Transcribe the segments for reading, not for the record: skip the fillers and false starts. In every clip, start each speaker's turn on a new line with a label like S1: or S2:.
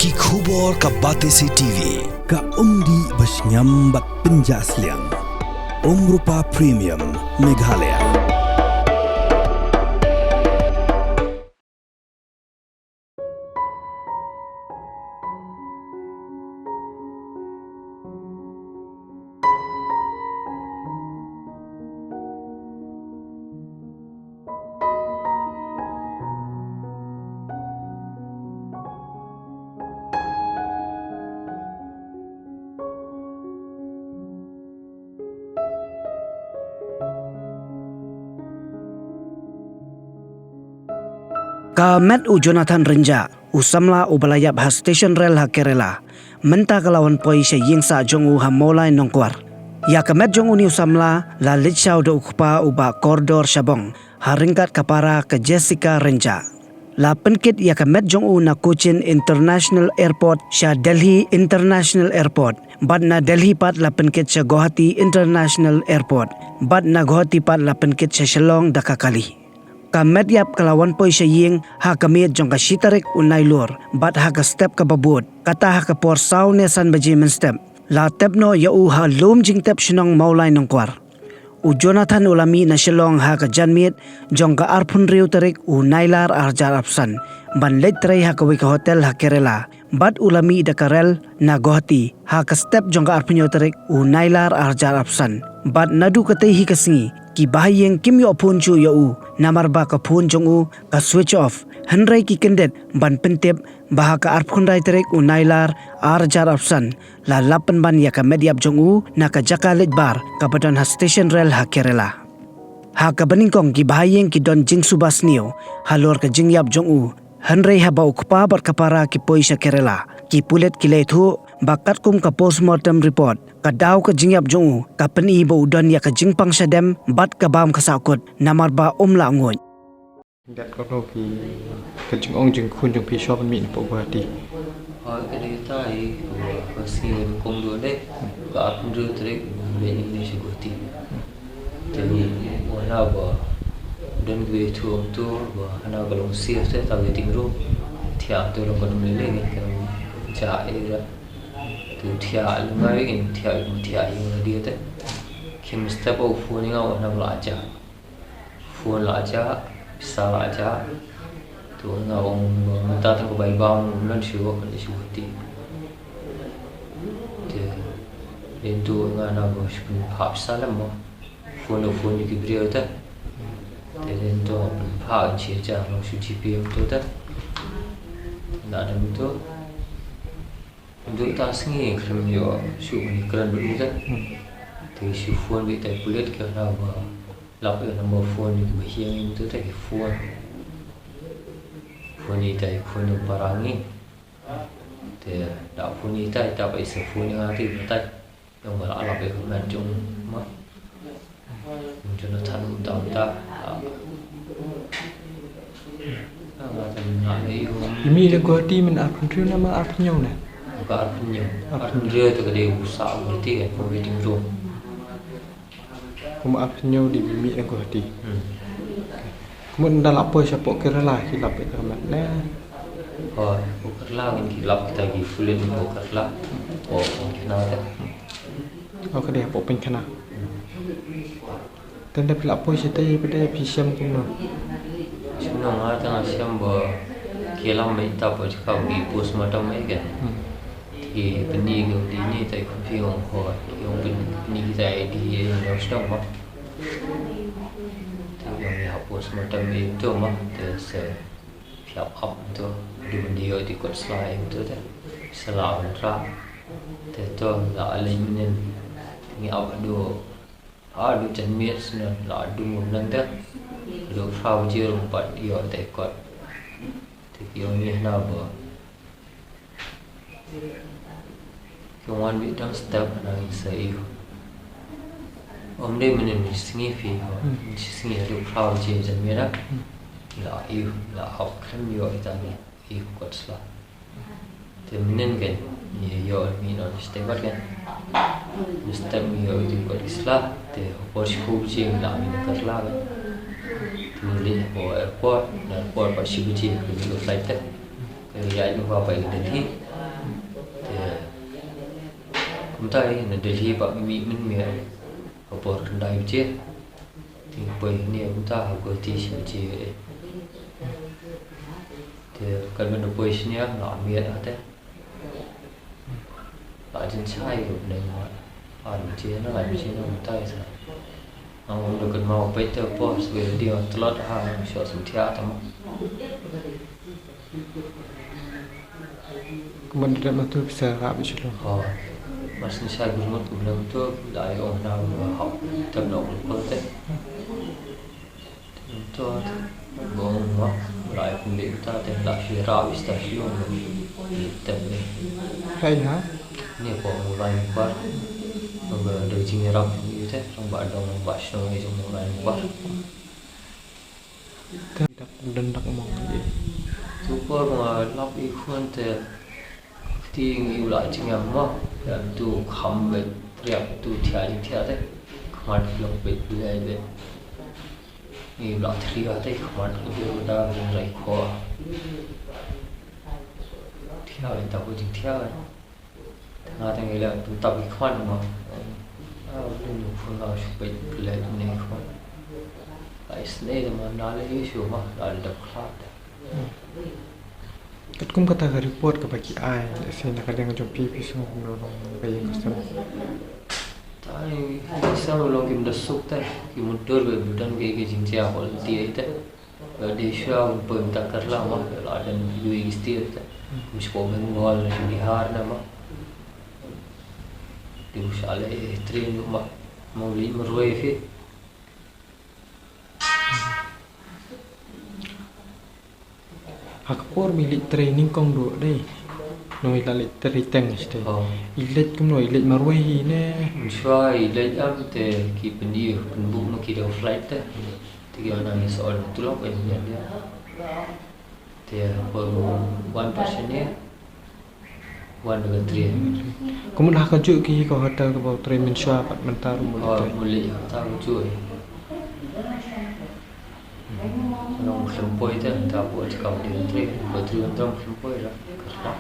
S1: Ki khubor ka Batesi TV.
S2: Ka umdi basnyam bak penjaslian. Rupa Premium Meghalaya.
S3: Ka Met u Jonathan Renja usamla u balayap ha station rel ha Kerala menta kalawan poi se yingsa jong u ha molai nongkwar ya ka Met jong u ni usamla la lichau do ukpa u ba koridor Shabong ha ringkat kapara ke Jessica Renja la penkit ya ka Met jong u na Cochin International Airport sha Delhi International Airport bad na Delhi pat la penkit sha Guwahati International Airport bad na Guwahati pat la penkit sha Shillong dakakali ka medyap kalawan poi siya ying ha kamiet jong ka shitarik unay lor bat ha ka step ka babud kata ha ka por saw ne san bajimen step la tepno ya u ha lum jing tep sinong maulay nong kwar u Jonathan ulami na Shillong ha ka janmiet jong ka arpun riu tarik u nailar arjar apsan ban let tray ha ka wika hotel ha Kerala bat ulami da karel na Guwahati ha ka step jong ka arpun tarik u nailar arjar apsan bat nadu katay hi kasingi ki bahayeng kim yo phone chu yo u namarba ka phone jong u ka switch off hanrai ki kendet ban pentep baha ka arphun rai terek u nailar arjar option la lapan ban ya ka medyap jong u na ka jakalit bar ka badan ha station rail ha Kerala ha ka baningkong ki bahayeng ki don jing subas niyo halor ka jingyap jong u hanrai ha ba ukpa bar kapara ki poisa Kerala ki pulet ki lethu bakat kum ka postmortem report ka daw ka jingyap jong ka peni bo udon ya ka jingpang sadem bat ka bam ka sakut namar ba la ngoy
S4: dat ko no ki ka jing ong jing khun jing pi shop mi po Guwahati
S5: cái đấy tại có xin công đồ đấy và cũng đưa tới về những cái sự cố tình thì mỗi nào bỏ đơn về thường tôi và nào có lòng xia sẽ tạo về tình ru thì tôi lòng còn lấy lên cái chạy ra từ thiệt ngay cái thiệt nhưng mà đi tới khi mình step out phun những ngầu nằm lại chả phun lại chả xa lại chả tu ngầu người ta thằng bài bom lên siêu còn để siêu tí thì đến tu ngài nào có pháp xa lắm mà phun như cái bìa thế thì đến tu pháp chia trả nó siêu chi phí tu thế đã làm tu ta sinh ý làm nhiều siêu mình cần đủ thế thì siêu phun bị tại bullet cái nào mà lọc được nó phun như cái hiên tu thế cái phun phuni tay phuni parangi te da phuni tay ta bai se phuni ngati tay yang mal ala be man jung ma Jonathan dam ta ma tan na nei
S4: mi le Guwahati min arpun riu nama arpun nyau ne
S5: ka arpun riu to de usa urti ke ko wedding room
S4: kuma arpun nyau di mi le Guwahati kemudian dah lapor siapa Kerala hilap itu ramai ne.
S5: Oh, Kerala kan hilap kita lagi fullin di Kerala. Oh, kenal tak?
S4: Oh, kedai apa pun kena. Tanda pelapor siapa pada pisam pun.
S5: Sebenarnya tengah siam bah kelam mereka pun cakap di postmortem ni kan. Di benih di ni tak konfi orang kau, yang benih kita di yang sedang mah. Yang postmortem itu mah terus siap up tu di benda di kot slide tu dah selalu terang tu lah alimin ni awak adu jenis ni lah adu mungkin tu adu frau je rumpat dia tak kot tapi yang ni nak ber kemudian bidang step nang saya om đây mình sinh phi sinh được phao chế dân miền Bắc là yêu là học rất nhiều cái gì yêu quật là thì mình nên cái nhiều mình nói step bắt cái step nhiều thì quật là thì học school chế là mình cất là thì đi học airport là airport và school chế thì mình phải tới cái dạy nó vào phải đến thi cũng thấy là Delhi bạn bị mình mẹ ở bờ đại chứ thì bởi nhiều chúng ta học cái tí sự chỉ thì cần mình được bởi xin nhớ nó miệt ở đây lại trên sai rồi này mà anh chỉ nó lại chỉ nó tay sao ông được cần mau bây giờ boss về điều lót hàng sợ sụt thia thầm
S4: Kemudian dalam tu bisa rap macam tu.
S5: masih saya berumur belum tu lại orang nào học tập động hơn thế cho bọn nó lại cũng bị ta tên là khi ra station tập này
S4: Hai ha?
S5: nhiều bọn online quá rồi đời chính ra như thế trong bạn đồng bạn xong ngay trong online quá
S4: Tidak dendak mong gì.
S5: chúng tôi mà lắp ý khuôn thì thì yêu lại chính em mà tu khăm về đẹp tu thiệt chính thiệt đấy không ăn lòng về lại về yêu lại thì ở đây không ăn yêu đã rải khó thiệt là tao có chính thiệt đấy ngã thằng ấy là tu tập bị khoan mà lên được phương nào chụp về lại này không lại snake mà nó lấy issue mà lại đập khát
S4: Kat kum kata ke report ke bagi ai, saya nak kadang jom pipi semua menolong bayi customer.
S5: Tại sao lo kim đất súc thế, kim một đôi về bulan cái chính trị họ tiền thế, ở đây sao một bữa ta cắt làm mà lại đến duy cái tiền thế, mình sẽ có bên ngoài là Bihar nè mà, điều sao lại train mà, mau lý mà rồi phi.
S4: Hakpor milik training kong dua deh. Noi lalit teriteng este. Ilet kum noi ilet marwai ne.
S5: Try ilet am te ki pendi penbuk no ki dah flight te. Tiga orang soal tu lah kan dia. Te per 1% ni. 1 dengan 3.
S4: Kemudian hak juk ki ko hotel ke bau train mensua pat mentar
S5: Boleh tahu cuy. Orang sempoi tu tak buat cakap dia trip, betul orang sempoi lah. Kerana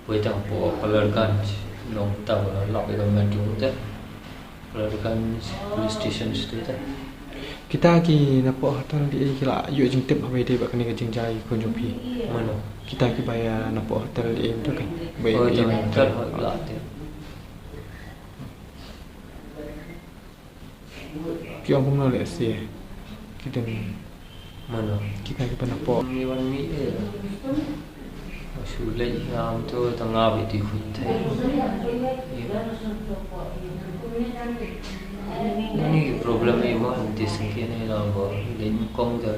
S5: boleh tak buat pelarkan, orang tahu lah lap itu maju tu, pelarkan police station itu tu.
S4: Kita ki napok hotel di kila yu jing tip habai de bak ni ke jing jai ko jom pi.
S5: Mana?
S4: Kita ki bayar napok hotel di tu kan.
S5: Oh, jangan terhadap dia.
S4: Ki orang pun nak sia. Kita
S5: Mana?
S4: kita ki panapok.
S5: Ni wan mi eh. Sulit ngam tu tengah bị tùy khuyên thế. Ini problem ini mah nanti sengkit ni lah bawa lain kong tu.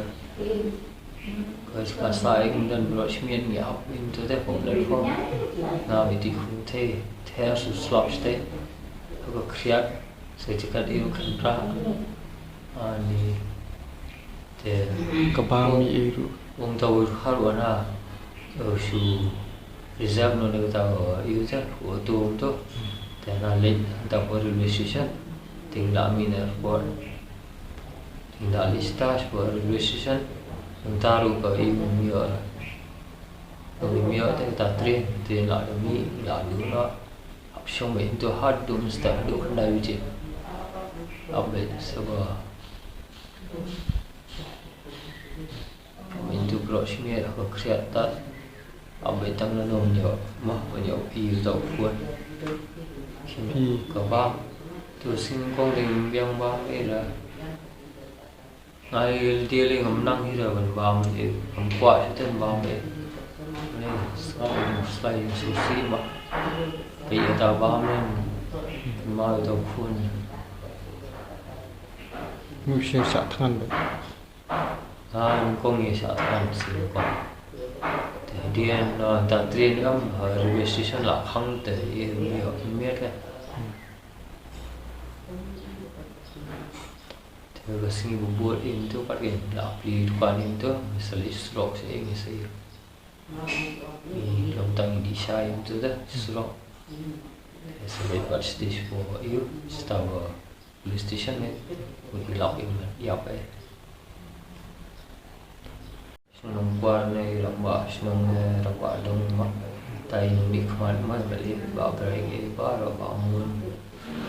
S5: Kalau saya kemudian berasmian ni apa itu tu platform. Ngam bị tùy khuyên thế, thế sự slop thế. Aku kriat saya cakap dia kan ra. Ni te
S4: Kebam iru.
S5: Ông tahu haruan ah. Su reserve no nego tahu user tu tu. Tena late tahu railway station. Tinggal min airport. Tinggal listas buat railway station. Taruh ke email. Email tu kita train. Tinggal mi lalu na. Option main tu hard tu mesti ada kendai je. Update sebab itu prosesnya aku kreatif. Update tang nanong yo mah banyak pi tau puan. Pi ke bang tu sing kong ding biang bang era. Ngai dia le ngam nang hi ra ban bang e ngam kwa ten bang e. Ni sao slide susi ma. Pi ta bang nên mai tau puan.
S4: Mesti sak tangan.
S5: Kong ni saat kan siapa. Dia tak train am railway station lah hang te ini email kan. Terus sini buat itu pakai lah beli dukan itu misalnya slot saya ini saya. Ini tentang desain itu dah slot. Saya buat station for you, setahu police station ni, boleh lock in ya apa. Nông quan này làm bả nông làm bả đông mà tai ni khaman man bali ba brai ge ba ro ba mun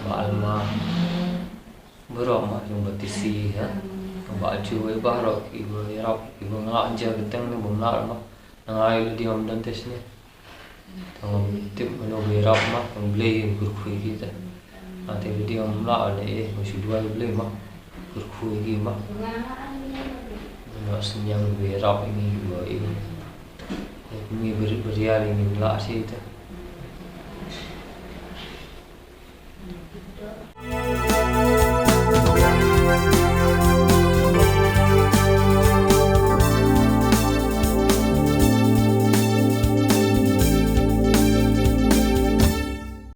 S5: ba alma bro ma yung batisi ha ba chu ai ba ro ki bo rap ki bo nga anja gatang ni bum la ma nga ai di om dan tes ni tong tip no ge rap ma tong ble gur khui ki ta ate di om la le mo shu dua ble ma gur khui ki ma no senyang ge rap ini bo ini mi beriari ni la si ta